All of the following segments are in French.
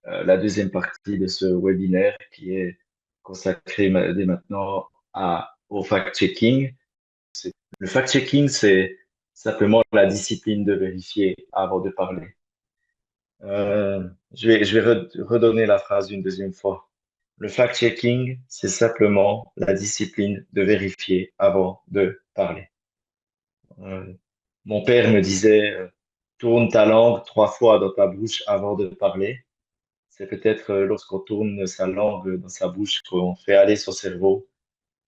la deuxième partie de ce webinaire qui est consacrée dès maintenant au fact-checking. Le fact-checking, c'est simplement la discipline de vérifier avant de parler. Je vais redonner la phrase une deuxième fois. Le fact-checking, c'est simplement la discipline de vérifier avant de parler. Euh, Mon père me disait, tourne ta langue 3 fois dans ta bouche avant de parler. C'est peut-être lorsqu'on tourne sa langue dans sa bouche qu'on fait aller son cerveau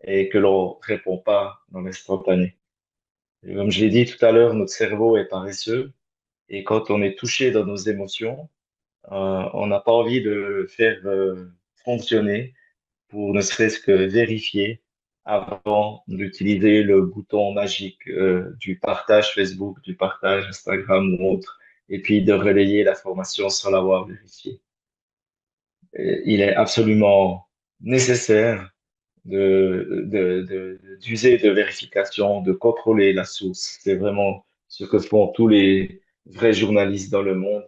et que l'on répond pas dans l'instantané. Et comme je l'ai dit tout à l'heure, notre cerveau est paresseux et quand on est touché dans nos émotions, on n'a pas envie de le faire fonctionner pour ne serait-ce que vérifier avant d'utiliser le bouton magique du partage Facebook, du partage Instagram ou autre, et puis de relayer l'information sans l'avoir vérifiée. Il est absolument nécessaire d'user de vérification, de contrôler la source. C'est vraiment ce que font tous les vrais journalistes dans le monde.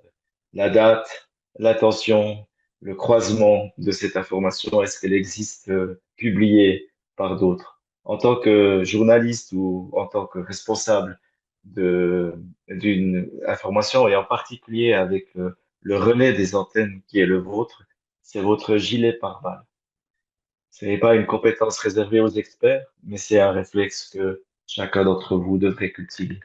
La date, l'attention, le croisement de cette information, est-ce qu'elle existe publiée par d'autres? En tant que journaliste ou en tant que responsable d'une information et en particulier avec le relais des antennes qui est le vôtre, c'est votre gilet pare-balles. Ce n'est pas une compétence réservée aux experts, mais c'est un réflexe que chacun d'entre vous devrait cultiver.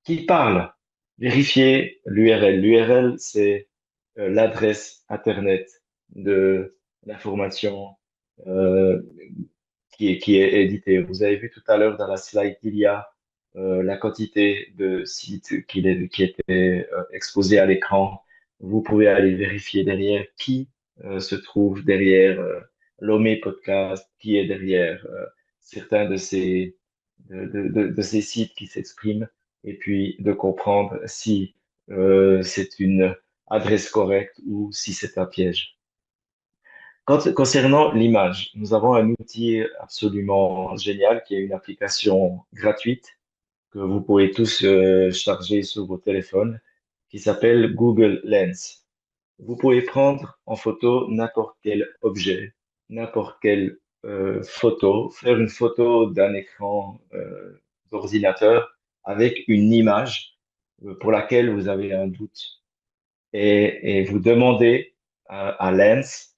Qui parle? Vérifiez l'URL. L'URL, c'est l'adresse Internet de l'information euh, qui est éditée. Vous avez vu tout à l'heure dans la slide qu'il y a la quantité de sites qui étaient exposés à l'écran. Vous pouvez aller vérifier derrière qui se trouve derrière Lomé Podcast, qui est derrière certains de ces sites qui s'expriment, et puis de comprendre si c'est une adresse correcte ou si c'est un piège. Concernant l'image, nous avons un outil absolument génial qui est une application gratuite que vous pouvez tous charger sur vos téléphones qui s'appelle Google Lens. Vous pouvez prendre en photo n'importe quel objet, n'importe quelle photo, faire une photo d'un écran d'ordinateur avec une image pour laquelle vous avez un doute et vous demandez à Lens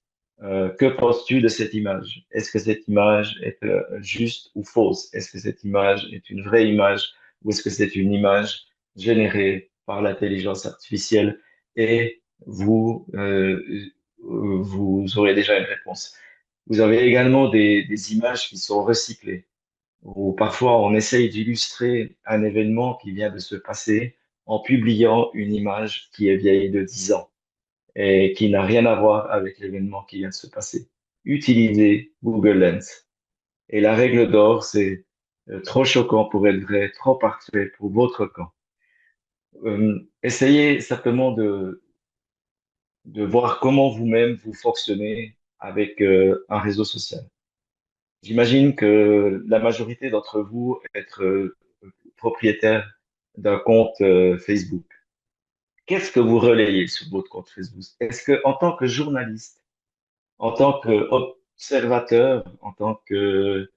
que penses-tu de cette image? Est-ce que cette image est juste ou fausse? Est-ce que cette image est une vraie image ou est-ce que c'est une image générée par l'intelligence artificielle? Et vous aurez déjà une réponse. Vous avez également des images qui sont recyclées, où parfois on essaye d'illustrer un événement qui vient de se passer en publiant une image qui est vieille de 10 ans et qui n'a rien à voir avec l'événement qui vient de se passer. Utilisez Google Lens. Et la règle d'or, c'est trop choquant pour être vrai, trop parfait pour votre camp. Essayez simplement de voir comment vous-même vous fonctionnez avec un réseau social. J'imagine que la majorité d'entre vous êtes propriétaire d'un compte Facebook. Qu'est-ce que vous relayez sur votre compte Facebook? Est-ce que, en tant que journaliste, en tant qu'observateur, en tant que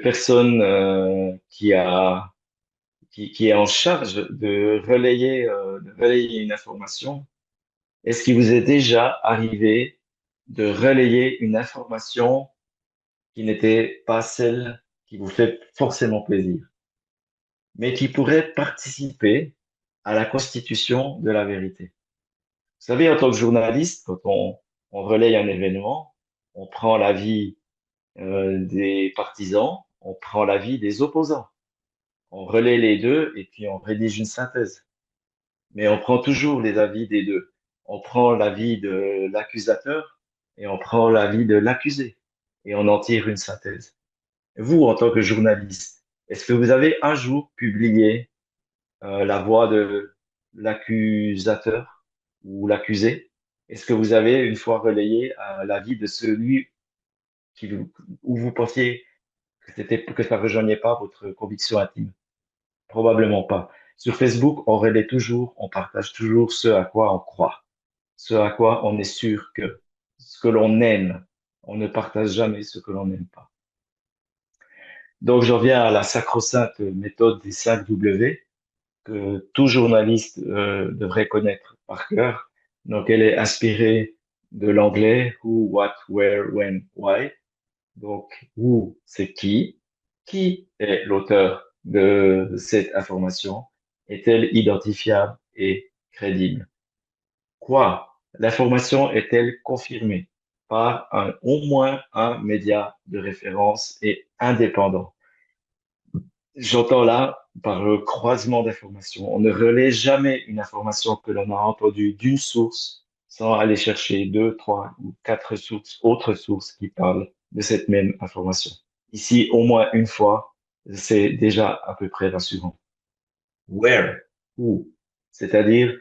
personne qui est en charge de relayer une information, est-ce qu'il vous est déjà arrivé de relayer une information qui n'était pas celle qui vous fait forcément plaisir, mais qui pourrait participer à la constitution de la vérité? Vous savez, en tant que journaliste, quand on relaye un événement, on prend l'avis des partisans, on prend l'avis des opposants. On relaie les deux et puis on rédige une synthèse. Mais on prend toujours les avis des deux. On prend l'avis de l'accusateur et on prend l'avis de l'accusé. Et on en tire une synthèse. Vous, en tant que journaliste, est-ce que vous avez un jour publié la voix de l'accusateur ou l'accusé? Est-ce que vous avez une fois relayé l'avis de celui qui, où vous pensiez que ça rejoignait pas votre conviction intime? Probablement pas. Sur Facebook, on relaie toujours, on partage toujours ce à quoi on croit. ce à quoi on est sûr que, ce que l'on aime. On ne partage jamais ce que l'on n'aime pas. Donc, je reviens à la sacro-sainte méthode des 5 W que tout journaliste devrait connaître par cœur. Donc, elle est inspirée de l'anglais who, what, where, when, why. Donc, who, c'est qui est l'auteur de cette information, est-elle identifiable et crédible? Quoi, l'information est-elle confirmée par au moins un média de référence et indépendant? J'entends là par le croisement d'informations. On ne relaie jamais une information que l'on a entendue d'une source sans aller chercher deux, trois ou quatre sources, autres sources qui parlent de cette même information. Ici, au moins une fois, c'est déjà à peu près rassurant. Where? Où? C'est-à-dire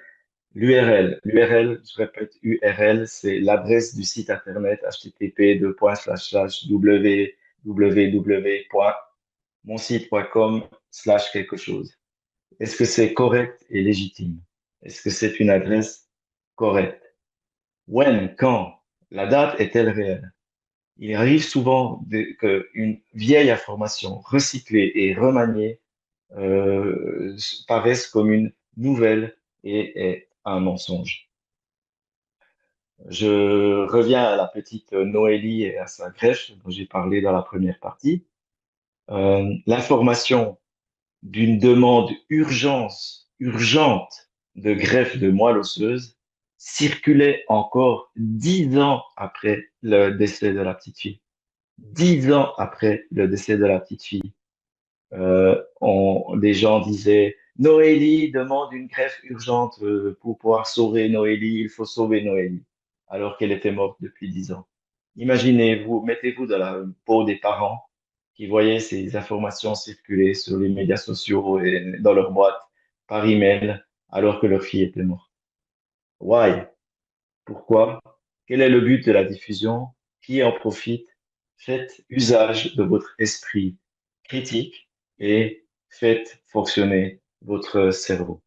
l'URL. L'URL, je répète, URL, c'est l'adresse du site internet http://www.monsite.com/ quelque chose. Est-ce que c'est correct et légitime? Est-ce que c'est une adresse correcte? When, quand? La date est-elle réelle? Il arrive souvent qu'une vieille information recyclée et remaniée paraisse comme une nouvelle et est un mensonge. Je reviens à la petite Noélie et à sa greffe dont j'ai parlé dans la première partie. L'information d'une demande urgente de greffe de moelle osseuse circulait encore 10 ans après le décès de la petite fille. 10 ans après le décès de la petite fille, des gens disaient Noélie demande une greffe urgente pour pouvoir sauver Noélie, il faut sauver Noélie, alors qu'elle était morte depuis 10 ans. Imaginez-vous, mettez-vous dans la peau des parents qui voyaient ces informations circuler sur les médias sociaux et dans leur boîte par email alors que leur fille était morte. Why? Pourquoi? Quel est le but de la diffusion? Qui en profite? Faites usage de votre esprit critique et faites fonctionner votre cerveau.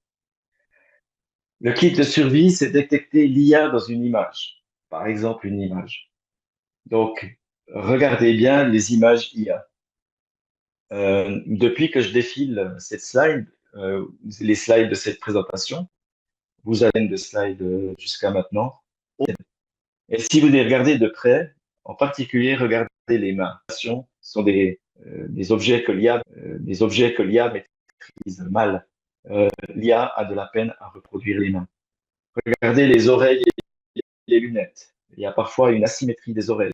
Le kit de survie, c'est détecter l'IA dans une image. Par exemple, une image. Donc, regardez bien les images IA. Depuis que je défile cette slide, les slides de cette présentation, vous avez de slides jusqu'à maintenant. Et si vous les regardez de près, en particulier, regardez les mains. Ce sont des objets que l'IA maîtrise mal. L'IA a de la peine à reproduire les mains. Regardez les oreilles et les lunettes. Il y a parfois une asymétrie des oreilles,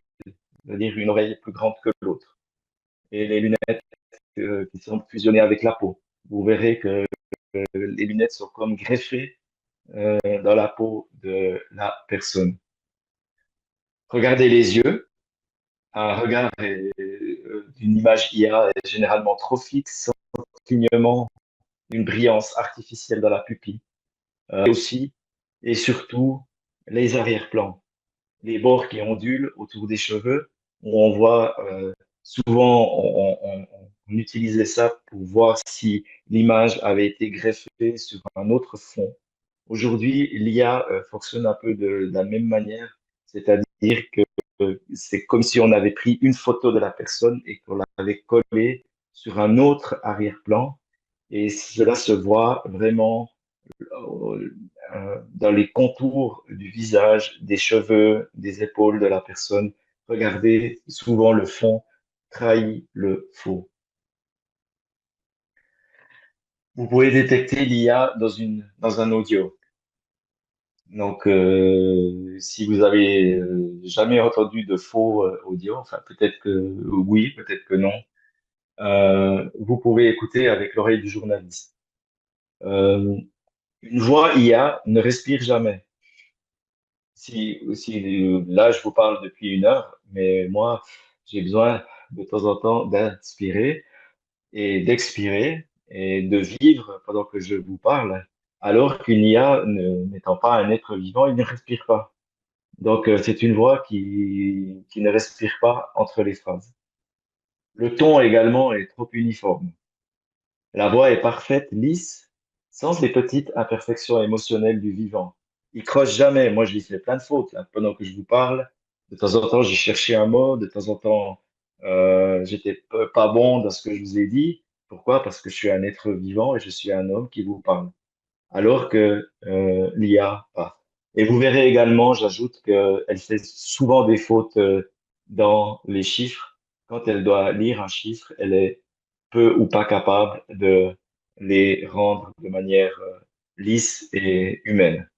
c'est-à-dire une oreille plus grande que l'autre. Et les lunettes qui sont fusionnées avec la peau. Vous verrez que les lunettes sont comme greffées dans la peau de la personne. Regardez les yeux. Un regard d'une image IA est généralement trop fixe, sans clignement, une brillance artificielle dans la pupille. Et aussi, et surtout, les arrière-plans, les bords qui ondulent autour des cheveux, où on voit souvent, on utilisait ça pour voir si l'image avait été greffée sur un autre fond. Aujourd'hui, l'IA fonctionne un peu de la même manière, c'est-à-dire que c'est comme si on avait pris une photo de la personne et qu'on l'avait collée sur un autre arrière-plan. Et cela se voit vraiment dans les contours du visage, des cheveux, des épaules de la personne. Regardez, souvent le fond trahit le faux. Vous pouvez détecter l'IA dans un audio. Donc, si vous avez jamais entendu de faux audio, enfin peut-être que oui, peut-être que non, vous pouvez écouter avec l'oreille du journaliste. Euh, une voix IA ne respire jamais. Là, je vous parle depuis une heure, mais moi, j'ai besoin de temps en temps d'inspirer et d'expirer et de vivre pendant que je vous parle, alors qu'une IA, n'étant pas un être vivant, il ne respire pas. Donc, c'est une voix qui ne respire pas entre les phrases. Le ton également est trop uniforme. La voix est parfaite, lisse, sans les petites imperfections émotionnelles du vivant. il croche jamais. Moi, je lui fais plein de fautes là, pendant que je vous parle. De temps en temps, j'ai cherché un mot. De temps en temps, j'étais pas bon dans ce que je vous ai dit. Pourquoi? Parce que je suis un être vivant et je suis un homme qui vous parle. Alors que l'IA, pas. Et vous verrez également, j'ajoute qu'elle fait souvent des fautes dans les chiffres. Quand elle doit lire un chiffre, elle est peu ou pas capable de les rendre de manière lisse et humaine.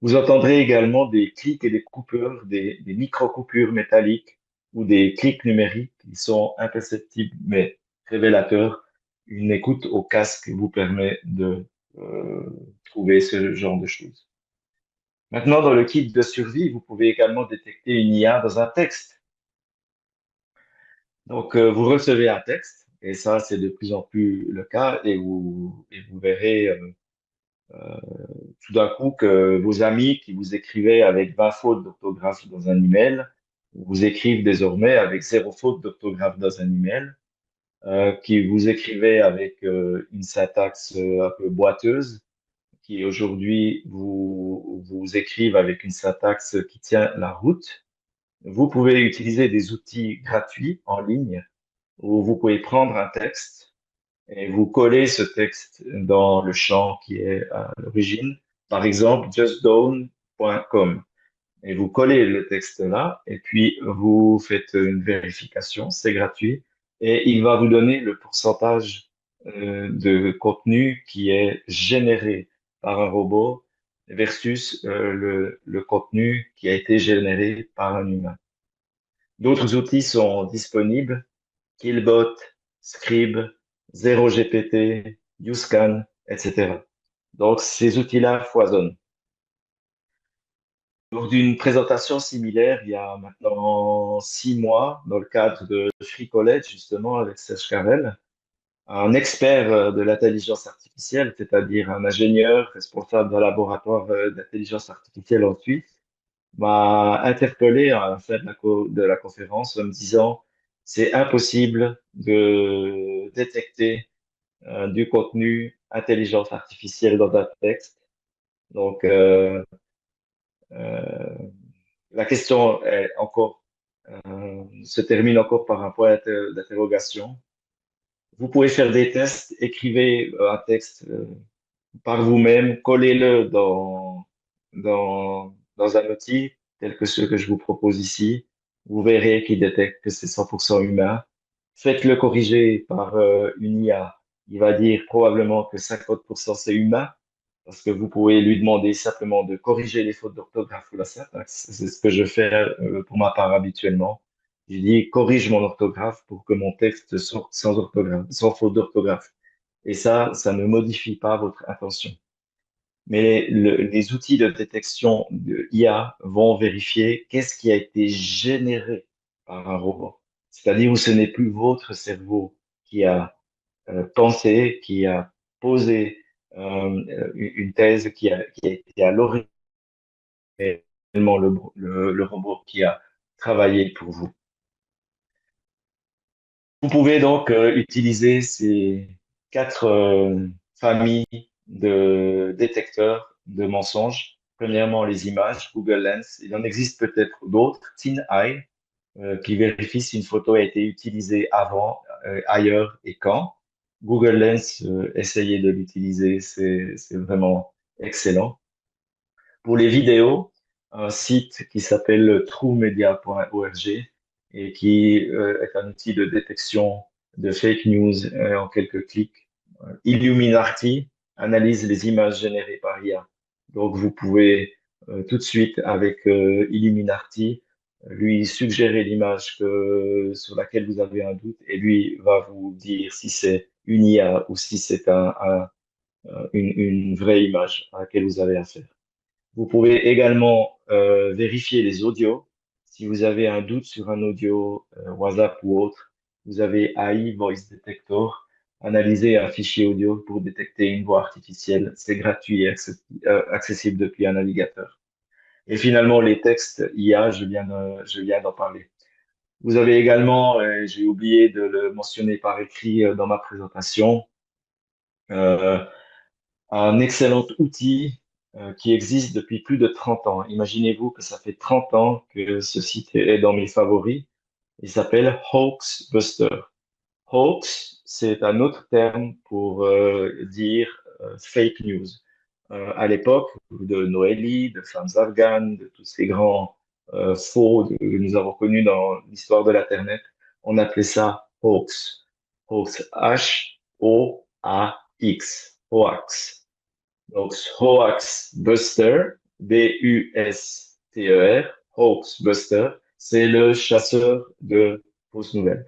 Vous entendrez également des clics et des coupures, des micro-coupures métalliques ou des clics numériques qui sont imperceptibles mais révélateurs. Une écoute au casque vous permet de euh, trouver ce genre de choses. Maintenant, dans le kit de survie, vous pouvez également détecter une IA dans un texte. Donc, vous recevez un texte, et ça, c'est de plus en plus le cas, et vous verrez tout d'un coup que vos amis qui vous écrivaient avec 20 fautes d'orthographe dans un email vous écrivent désormais avec zéro faute d'orthographe dans un email, qui vous écrivaient avec une syntaxe un peu boiteuse, qui aujourd'hui vous écrivent avec une syntaxe qui tient la route. Vous pouvez utiliser des outils gratuits en ligne où vous pouvez prendre un texte et vous collez ce texte dans le champ qui est à l'origine, par exemple justdawn.com. Et vous collez le texte là, et puis vous faites une vérification, c'est gratuit, et il va vous donner le pourcentage de contenu qui est généré par un robot versus le contenu qui a été généré par un humain. D'autres outils sont disponibles, Killbot, Scribe, ZeroGPT, YouScan, etc. Donc, ces outils-là foisonnent. Lors d'une présentation similaire, il y a maintenant 6 mois, dans le cadre de Free College, justement, avec Serge Carrel, un expert de l'intelligence artificielle, c'est-à-dire un ingénieur responsable d'un laboratoire d'intelligence artificielle en Suisse, m'a interpellé à la fin de de la conférence en me disant, c'est impossible de détecter du contenu intelligence artificielle dans un texte. Donc, euh, la question est encore, se termine encore par un point d'interrogation. Vous pouvez faire des tests, écrivez un texte par vous-même, collez-le dans un outil tel que ceux que je vous propose ici. Vous verrez qu'il détecte que c'est 100% humain. Faites-le corriger par une IA. Il va dire probablement que 50% c'est humain, parce que vous pouvez lui demander simplement de corriger les fautes d'orthographe ou la syntaxe. C'est ce que je fais pour ma part habituellement. Je dis corrige mon orthographe pour que mon texte sorte sans orthographe, sans faute d'orthographe. Et ça ne modifie pas votre intention. Mais les outils de détection de IA vont vérifier qu'est-ce qui a été généré par un robot. C'est-à-dire où ce n'est plus votre cerveau qui a pensé, qui a posé une thèse, qui a été à l'origine, mais réellement le robot qui a travaillé pour vous. Vous pouvez donc utiliser ces quatre familles de détecteurs de mensonges. Premièrement, les images, Google Lens. Il en existe peut-être d'autres, TinEye, qui vérifie si une photo a été utilisée avant, ailleurs et quand. Google Lens, essayez de l'utiliser, c'est vraiment excellent. Pour les vidéos, un site qui s'appelle truemedia.org et qui est un outil de détection de fake news en quelques clics. Illuminati analyse les images générées par IA. Donc, vous pouvez tout de suite, avec Illuminati, lui suggérer l'image sur laquelle vous avez un doute et lui va vous dire si c'est une IA ou si c'est une vraie image à laquelle vous avez affaire. Vous pouvez également vérifier les audios. Si vous avez un doute sur un audio, WhatsApp ou autre, vous avez AI Voice Detector. Analyser un fichier audio pour détecter une voix artificielle. C'est gratuit et accessible depuis un navigateur. Et finalement, les textes IA, je viens d'en parler. Vous avez également, j'ai oublié de le mentionner par écrit dans ma présentation, euh, un excellent outil. qui existe depuis plus de 30 ans. Imaginez-vous que ça fait 30 ans que ce site est dans mes favoris. Il s'appelle Hoaxbuster. Hoax, c'est un autre terme pour dire fake news. À l'époque de Noélie, de femmes afghanes, de tous ces grands faux que nous avons connus dans l'histoire de l'Internet, on appelait ça hoax. Hoax, H-O-A-X. Hoax. Donc, Hoax Buster, B-U-S-T-E-R, Hoax Buster, c'est le chasseur de fausses nouvelles.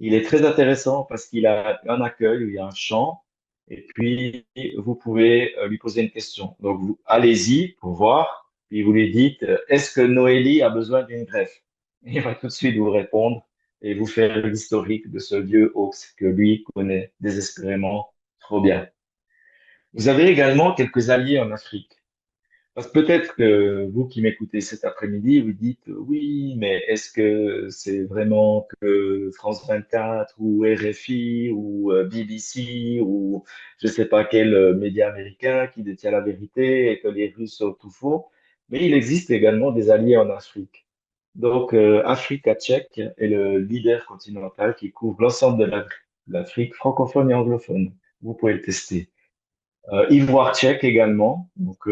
Il est très intéressant parce qu'il a un accueil où il y a un champ et puis vous pouvez lui poser une question. Donc, vous allez-y pour voir, puis vous lui dites, est-ce que Noélie a besoin d'une greffe? Il va tout de suite vous répondre et vous faire l'historique de ce vieux hoax que lui connaît désespérément trop bien. Vous avez également quelques alliés en Afrique. Parce que peut-être que vous qui m'écoutez cet après-midi, vous dites oui, mais est-ce que c'est vraiment que France 24 ou RFI ou BBC ou je ne sais pas quel média américain qui détient la vérité et que les Russes sont tout faux? Mais il existe également des alliés en Afrique. Donc, Africa Tchèque est le leader continental qui couvre l'ensemble de l'Afrique francophone et anglophone. Vous pouvez le tester. Ivoire tchèque également. Donc,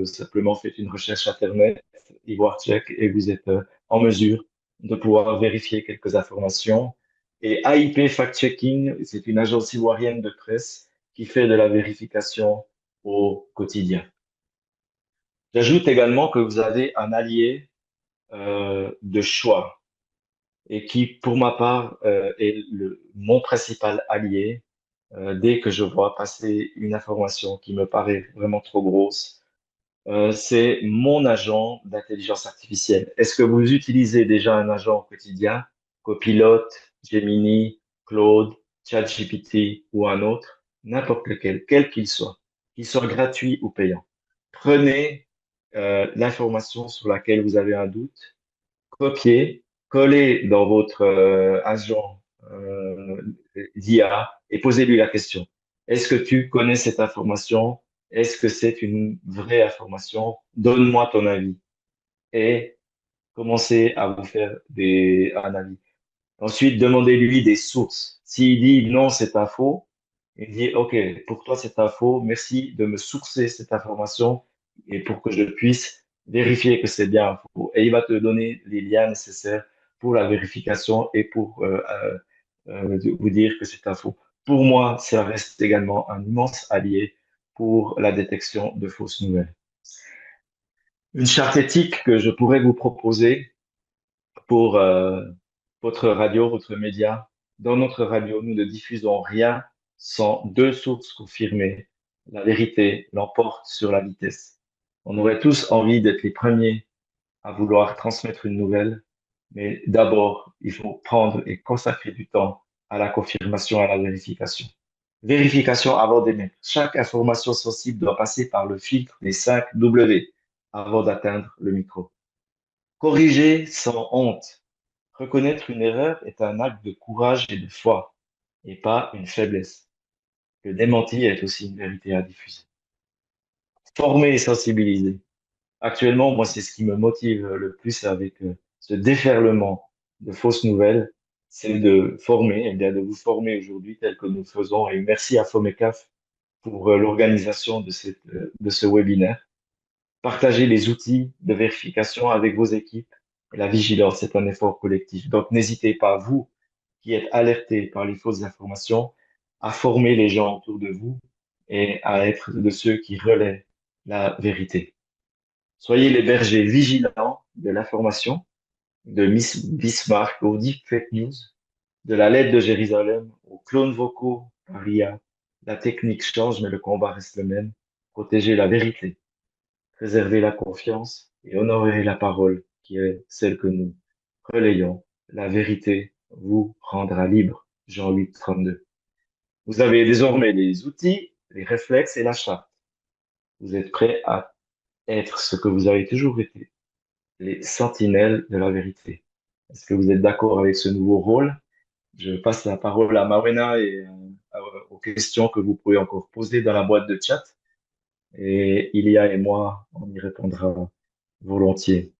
simplement faites une recherche Internet, Ivoire tchèque, et vous êtes en mesure de pouvoir vérifier quelques informations. Et AIP Fact Checking, c'est une agence ivoirienne de presse qui fait de la vérification au quotidien. J'ajoute également que vous avez un allié de choix et qui, pour ma part, est mon principal allié dès que je vois passer une information qui me paraît vraiment trop grosse. C'est mon agent d'intelligence artificielle. Est-ce que vous utilisez déjà un agent au quotidien, Copilot, Gemini, Claude, ChatGPT ou un autre, n'importe lequel, quel qu'il soit gratuit ou payant. Prenez l'information sur laquelle vous avez un doute, copiez, collez dans votre agent d'IA et posez-lui la question. Est-ce que tu connais cette information? Est-ce que c'est une vraie information? Donne-moi ton avis. Et commencez à vous faire un avis. Ensuite, demandez-lui des sources. S'il dit non, c'est un faux, il dit OK, pour toi c'est un faux, merci de me sourcer cette information et pour que je puisse vérifier que c'est bien un faux. Et il va te donner les liens nécessaires pour la vérification et pour vous dire que c'est un faux. Pour moi, ça reste également un immense allié pour la détection de fausses nouvelles. Une charte éthique que je pourrais vous proposer pour votre radio, votre média. Dans notre radio, nous ne diffusons rien sans deux sources confirmées. La vérité l'emporte sur la vitesse. On aurait tous envie d'être les premiers à vouloir transmettre une nouvelle, mais d'abord, il faut prendre et consacrer du temps à la confirmation, à la vérification. Vérification avant d'émettre. Chaque information sensible doit passer par le filtre des 5 W avant d'atteindre le micro. Corriger sans honte. Reconnaître une erreur est un acte de courage et de foi, et pas une faiblesse. Le démenti est aussi une vérité à diffuser. Former et sensibiliser. Actuellement, moi, c'est ce qui me motive le plus avec ce déferlement de fausses nouvelles, c'est de former, et bien de vous former aujourd'hui tel que nous le faisons. Et merci à Fomecaf pour l'organisation de ce webinaire. Partagez les outils de vérification avec vos équipes. Et la vigilance, c'est un effort collectif. Donc, n'hésitez pas, vous qui êtes alertés par les fausses informations, à former les gens autour de vous et à être de ceux qui relaient la vérité. Soyez les bergers vigilants de l'information, de Miss Bismarck aux deep fake news, de la lettre de Jérusalem aux clones vocaux par IA. La technique change, mais le combat reste le même. Protéger la vérité, préserver la confiance et honorer la parole qui est celle que nous relayons. La vérité vous rendra libre. Jean 8, 32. Vous avez désormais les outils, les réflexes et la charte. Vous êtes prêts à être ce que vous avez toujours été, les sentinelles de la vérité. Est-ce que vous êtes d'accord avec ce nouveau rôle? Je passe la parole à Mawena et aux questions que vous pouvez encore poser dans la boîte de chat. et Ilia et moi, on y répondra volontiers.